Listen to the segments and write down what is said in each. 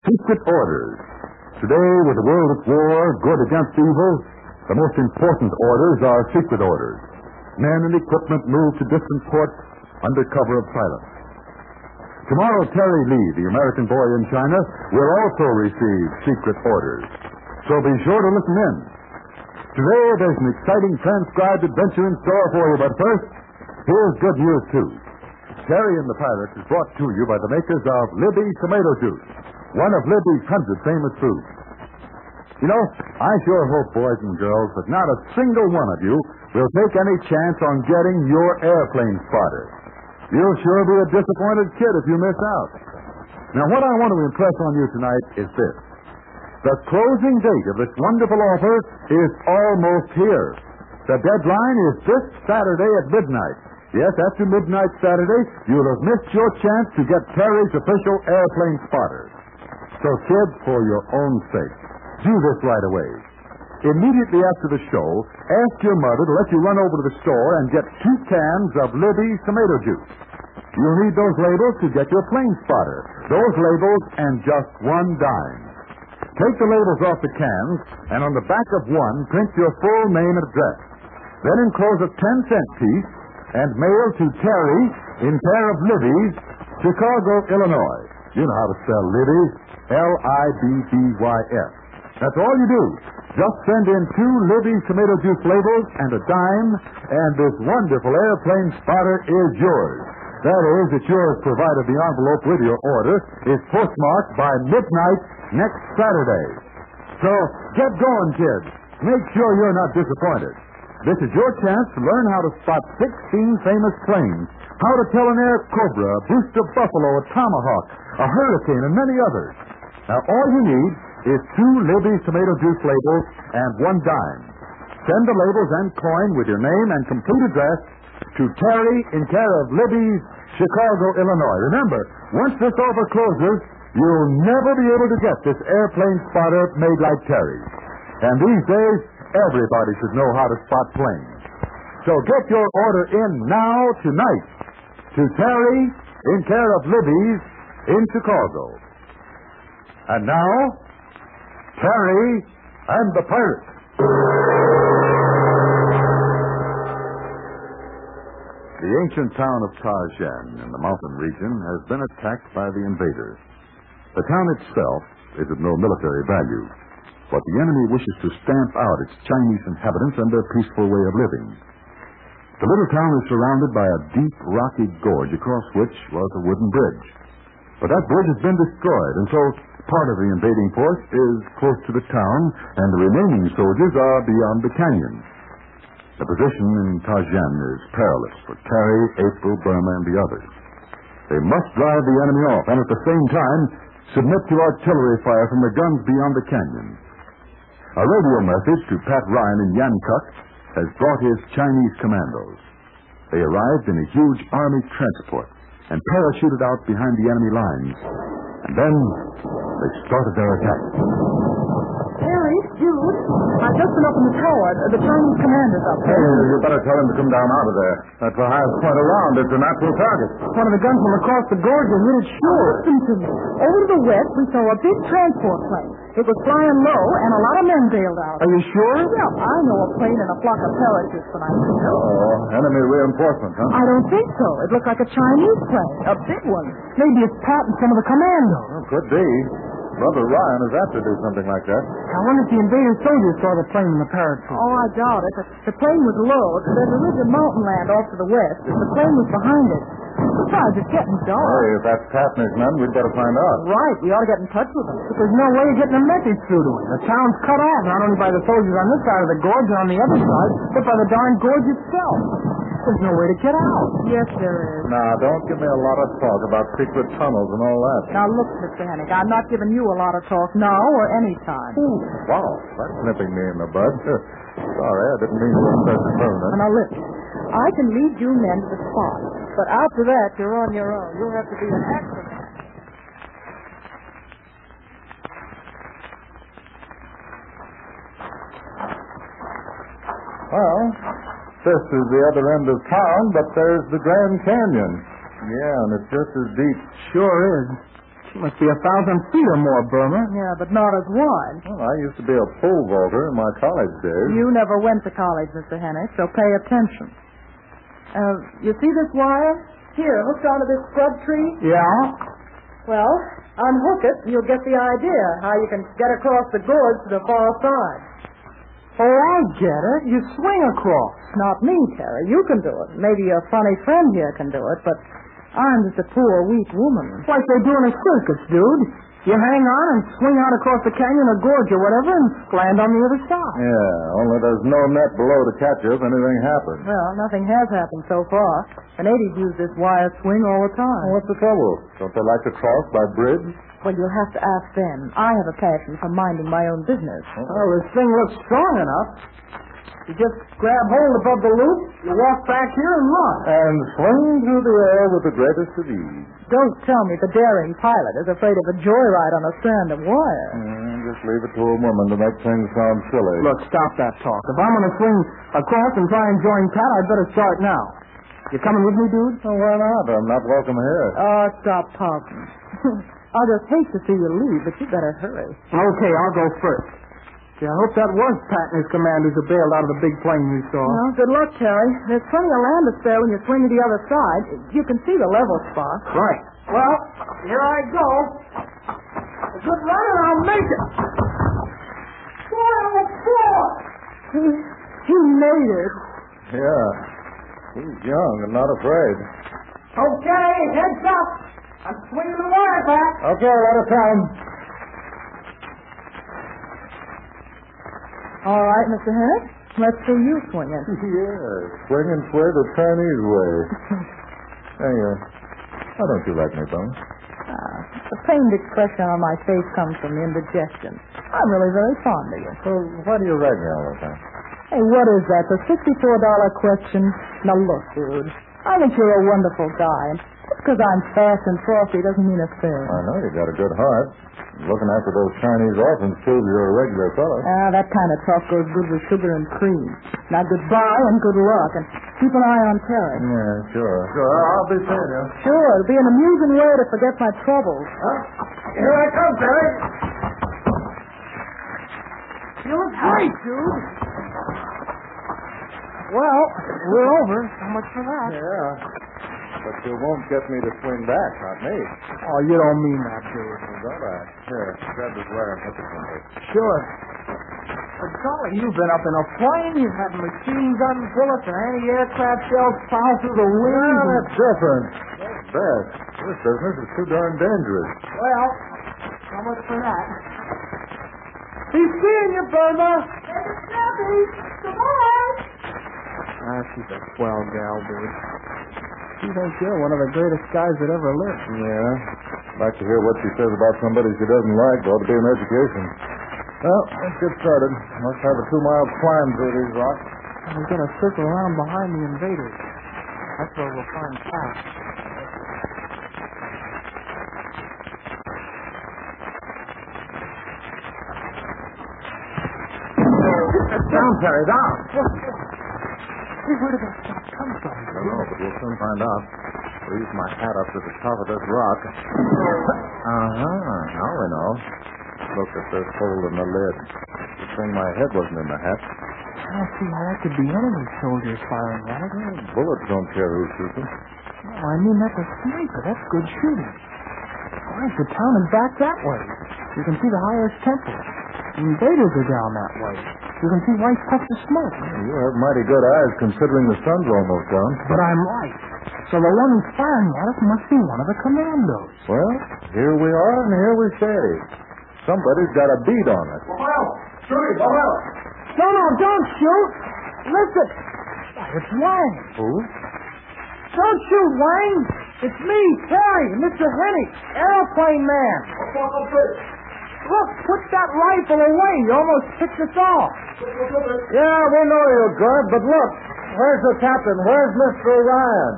Secret orders. Today, with the world at war, good against evil, the most important orders are secret orders. Men and equipment move to distant ports under cover of silence. Tomorrow, Terry Lee, the American boy in China, will also receive secret orders. So be sure to listen in. Today, there's an exciting transcribed adventure in store for you, but first, here's good news, too. Terry and the Pirates is brought to you by the makers of Libby's tomato juice, one of Libby's 100 famous foods. You know, I sure hope, boys and girls, that not a single one of you will take any chance on getting your airplane spotter. You'll sure be a disappointed kid if you miss out. Now, what I want to impress on you tonight is this. The closing date of this wonderful offer is almost here. The deadline is this Saturday at midnight. Yes, after midnight Saturday, you'll have missed your chance to get Terry's official airplane spotter. So, kids, for your own sake, do this right away. Immediately after the show, ask your mother to let you run over to the store and get 2 cans of Libby's tomato juice. You'll need those labels to get your plane spotter. Those labels and just 1 dime. Take the labels off the cans, and on the back of one, print your full name and address. Then enclose a 10-cent piece and mail to Terry in care of Libby's, Chicago, Illinois. You know how to spell Libby's, L-I-B-B-Y-S. That's all you do. Just send in 2 Libby's tomato juice labels and a dime, and this wonderful airplane spotter is yours. That is, it's yours provided the envelope with your order is postmarked by midnight next Saturday. So, get going, kids. Make sure you're not disappointed. This is your chance to learn how to spot 16 famous planes, how to tell an air cobra, a booster buffalo, a tomahawk, a hurricane, and many others. Now, all you need is 2 Libby's tomato juice labels and 1 dime. Send the labels and coin with your name and complete address to Terry in care of Libby's, Chicago, Illinois. Remember, once this offer closes, you'll never be able to get this airplane spotter made like Terry's. And these days, everybody should know how to spot planes. So get your order in now, tonight, to Terry in care of Libby's in Chicago. And now, Terry and the Pirates. The ancient town of Tarzan in the mountain region has been attacked by the invaders. The town itself is of no military value, but the enemy wishes to stamp out its Chinese inhabitants and their peaceful way of living. The little town is surrounded by a deep, rocky gorge across which was a wooden bridge. But that bridge has been destroyed, and so part of the invading force is close to the town, and the remaining soldiers are beyond the canyon. The position in Tarzan is perilous for Terry, April, Burma, and the others. They must drive the enemy off, and at the same time, submit to artillery fire from the guns beyond the canyon. A radio message to Pat Ryan in Yankuck has brought his Chinese commandos. They arrived in a huge army transport and parachuted out behind the enemy lines. And then they started their attack. Terry, Jude, I've just been up in the tower. The Chinese commander's up there. Hey, you better tell him to come down out of there. That's the highest point around. It's a natural target. One of the guns from across the gorge and hit it sure. Listen to me. Over to the west, we saw a big transport plane. It was flying low, and a lot of men bailed out. Are you sure? Yeah, I know a plane and a flock of parachutes when I see them. Oh, enemy reinforcement, huh? I don't think so. It looked like a Chinese plane, a big one. Maybe it's Pat and some of the commandos. Well, could be. Brother Ryan is apt to do something like that. I wonder if the invading soldiers saw the plane and the parachute. Oh, I doubt it. The plane was low. There's a ridge of mountain land off to the west. The plane was behind it. Besides, it's getting dark. Hey, if that's Pat and his men, we'd better find out. Right. We ought to get in touch with them. But there's no way of getting a message through to him. The town's cut off, not only by the soldiers on this side of the gorge and on the other side, but by the darn gorge itself. There's no way to get out. Yes, there is. Now, don't give me a lot of talk about secret tunnels and all that. Now, look, Mr. Hennig, I'm not giving you a lot of talk now or any time. Ooh, wow, that's nipping me in the bud. Sorry, I didn't mean to upset the permanent. Now, listen, I can lead you men to the spot, but after that, you're on your own. You'll have to be an expert. Well, this is the other end of town, but there's the Grand Canyon. Yeah, and it's just as deep. Sure is. Must be 1,000 feet or more, Burma. Yeah, but not as wide. Well, I used to be a pole vaulter in my college days. You never went to college, Mr. Hennick, so pay attention. You see this wire? Here, hooked onto this scrub tree? Yeah? Well, unhook it, and you'll get the idea how you can get across the gorge to the far side. Oh, I get it. You swing across. Not me, Terry. You can do it. Maybe your funny friend here can do it, but I'm just a poor, weak woman. It's like they do in a circus, dude. You hang on and swing out across the canyon or gorge or whatever and land on the other side. Yeah, only there's no net below to catch you if anything happens. Well, nothing has happened so far. The natives use this wire swing all the time. Well, what's the trouble? Don't they like to cross by bridge? Well, you'll have to ask them. I have a passion for minding my own business. Well, this thing looks strong enough. You just grab hold above the loop, you walk back here and run. And swing through the air with the greatest of ease. Don't tell me the daring pilot is afraid of a joyride on a strand of wire. Just leave it to a woman to make things sound silly. Look, stop that talk. If I'm going to swing across and try and join Pat, I'd better start now. You coming with me, dude? Oh, why not? I'm not welcome here. Oh, stop talking. I'll just hate to see you leave, but you better hurry. Okay, I'll go first. Yeah, I hope that was Pat and his commanders who bailed out of the big plane we saw. Well, good luck, Terry. There's plenty of land to spare when you swing to the other side. You can see the level spot. Right. Well, here I go. A good run and I'll make it. He made it. Yeah. He's young and not afraid. Okay, heads up. I'm swinging the wire back. Okay, let us have him. All right, Mr. Hennick. Let's see you swinging. Yeah, swing and sway the Chinese way. Hey, why don't you like me, Bum? The pained expression on my face comes from indigestion. I'm really very fond of you. So why do you write me all the time? Hey, what is that? The $64 question? Now, look, dude. I think you're a wonderful guy. And just because I'm fast and frothy doesn't mean a thing. I know you got a good heart. Looking after those Chinese orphans proves you're a regular fellow. That kind of talk goes good with sugar and cream. Now, goodbye and good luck. And keep an eye on Terry. Yeah, sure. Sure, I'll be seeing you. Sure, it'll be an amusing way to forget my troubles. Here I come, Terry. You look great, dude. Well, we're over. So much for that. Yeah. But you won't get me to swing back, not me. Oh, you don't mean that, dude. Don't I? Here, grab this wire and hook it someplace. Sure. But golly, you've been up in a plane. You've had machine gun bullets and anti-aircraft shells plow through the wings. Well, that's different. That's bad. This business is too darn dangerous. Well, so much for that. Be seeing you, Burma. Goodbye. She's a swell gal, dude. She thinks you're one of the greatest guys that ever lived. Yeah. Like to hear what she says about somebody she doesn't like. Ought to be an education. Well, let's get started. Must have a 2-mile climb through these rocks. And we're going to circle around behind the invaders. That's where we'll find Pat. Down, Terry, down. Hey, where did that shot come from? I don't know, but we'll soon find out. Raise my hat up to the top of this rock. Now we know. Look at this hole in the lid. Good thing my head wasn't in the hat. I don't see how that could be enemy soldiers firing at it. Bullets don't care who shoots them. No, I mean, that's a sniper. That's good shooting. Why is the town is back that way? You can see the highest temple. The invaders are down that way. You can see white puffs of smoke. You have mighty good eyes considering the sun's almost down. But I'm right. So the one who's firing at us must be one of the commandos. Well, here we are and here we stay. Somebody's got a bead on it. Well, shoot, well. No, don't shoot. Listen. Why, it's Wang. Who? Don't shoot, Wang. It's me, Terry, Mr. Hennick, airplane man. Look, put that rifle away. You almost picked us off. Yeah, we know you're good, but look. Where's the captain? Where's Mr. Ryan?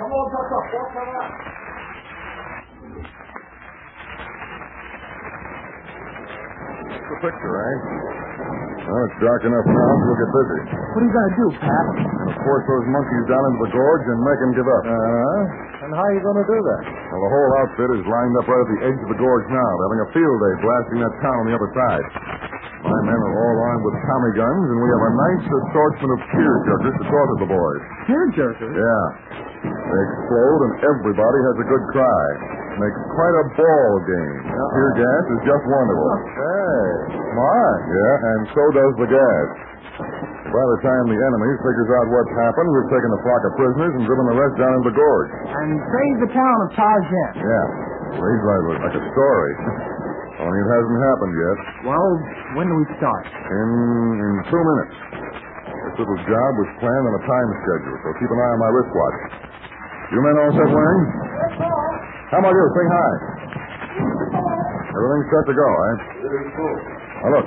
Come on, walk around. the picture, eh? Well, it's dark enough now, so we'll get busy. What are you going to do, Pat? And force those monkeys down into the gorge and make them give up. And how are you going to do that? Well, the whole outfit is lined up right at the edge of the gorge now. They're having a field day blasting that town on the other side. My men are all armed with Tommy guns, and we have a nice assortment of tear-jerkers to toss at the boys. Tear-jerkers? Yeah. They explode, and everybody has a good cry. Makes quite a ball game. Tear gas is just wonderful. Hey, smart. Yeah, and so does the gas. By the time the enemy figures out what's happened, we've taken a flock of prisoners and driven the rest down into the gorge. And saved the town of Tarzan. Yeah. Reads like a story. Only it hasn't happened yet. Well, when do we start? In 2 minutes. This little job was planned on a time schedule, so keep an eye on my wristwatch. You men all set, Wayne? Yes, sir. How about you? Say hi. Everything's set to go, eh? Now, look.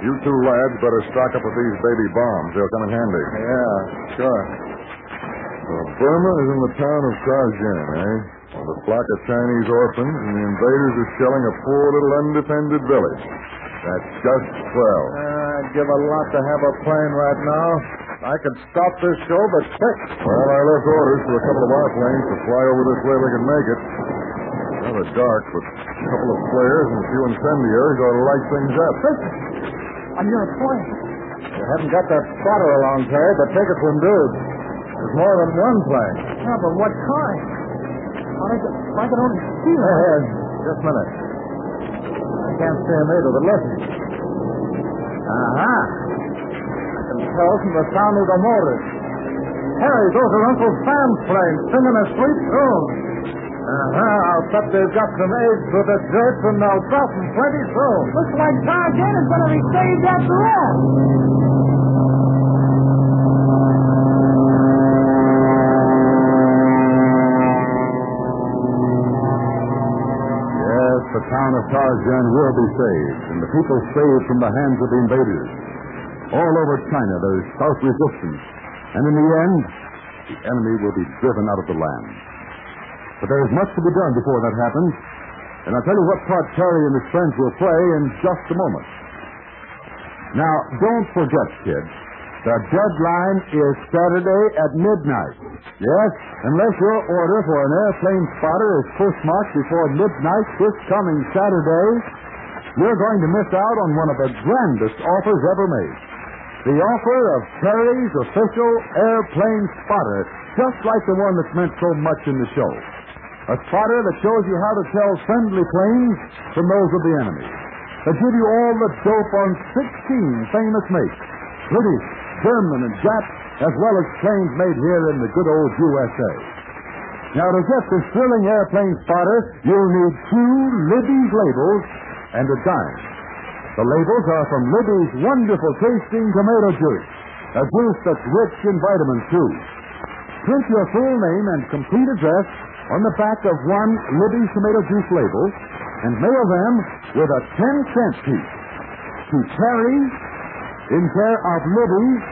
You two lads better stock up with these baby bombs. They'll come in handy. Yeah, sure. So Burma is in the town of Tarzan, eh? With a flock of Chinese orphans, and the invaders are shelling a poor little undefended village. That's just swell. I'd give a lot to have a plane right now. I could stop this show, but quick. Well, I left orders for a couple of our planes to fly over this way we can make it. Rather dark, but a couple of flares and a few incendiaries ought to light things up. On your plane. You haven't got that spotter along, Terry, but take it from dude. There's more than one plane. Yeah, but what kind? If I could only see one. Hey, just a minute. I can't see him either, but listen. Uh-huh. I can tell from the sound of the motors. Harry, those are Uncle Sam's planes singing a sweet tune. I'll bet they've got some eggs for the jerks, and they'll drop them plenty soon. Looks like Tarzan is going to be saved after all. Yes, the town of Tarzan will be saved, and the people saved from the hands of the invaders. All over China, there is stout resistance, and in the end, the enemy will be driven out of the land. But there is much to be done before that happens, and I'll tell you what part Terry and his friends will play in just a moment. Now, don't forget, kids, the deadline is Saturday at midnight. Yes, unless your order for an airplane spotter is postmarked before midnight this coming Saturday, you're going to miss out on one of the grandest offers ever made. The offer of Terry's official airplane spotter, just like the one that's meant so much in the show. A spotter that shows you how to tell friendly planes from those of the enemy. That give you all the dope on 16 famous makes. British, German, and Jap, as well as planes made here in the good old USA. Now, to get this thrilling airplane spotter, you'll need 2 Libby's labels and a dime. The labels are from Libby's wonderful tasting tomato juice, a juice that's rich in vitamins, too. Print your full name and complete address on the back of one Libby's tomato juice label and mail them with a 10-cent piece to Terry in care of Libby's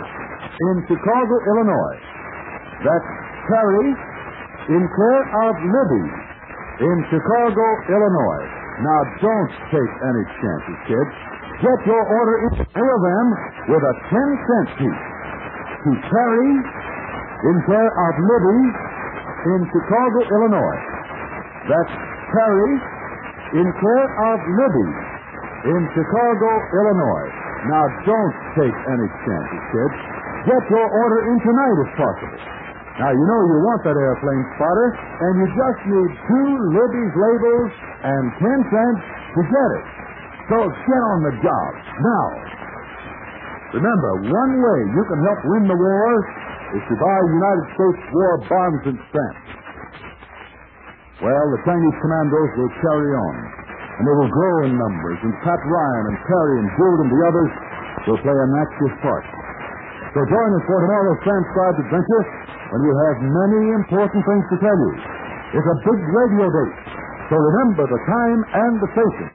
in Chicago, Illinois. That's Terry in care of Libby's in Chicago, Illinois. Now, don't take any chances, kids. Get your order in, mail them with a 10-cent piece to Terry in care of Libby's in Chicago, Illinois. That's Terry in care of Libby's in Chicago, Illinois. Now, don't take any chances, kids. Get your order in tonight if possible. Now, you know you want that airplane spotter, and you just need 2 Libby's labels and 10 cents to get it. So get on the job now. Remember, one way you can help win the war is to buy United States war bonds and stamps. Well, the Chinese commandos will carry on, and they will grow in numbers, and Pat Ryan and Terry and Jude and the others will play an active part. So join us for tomorrow's transcribed adventure, when we'll have many important things to tell you. It's a big radio date, so remember the time and the station.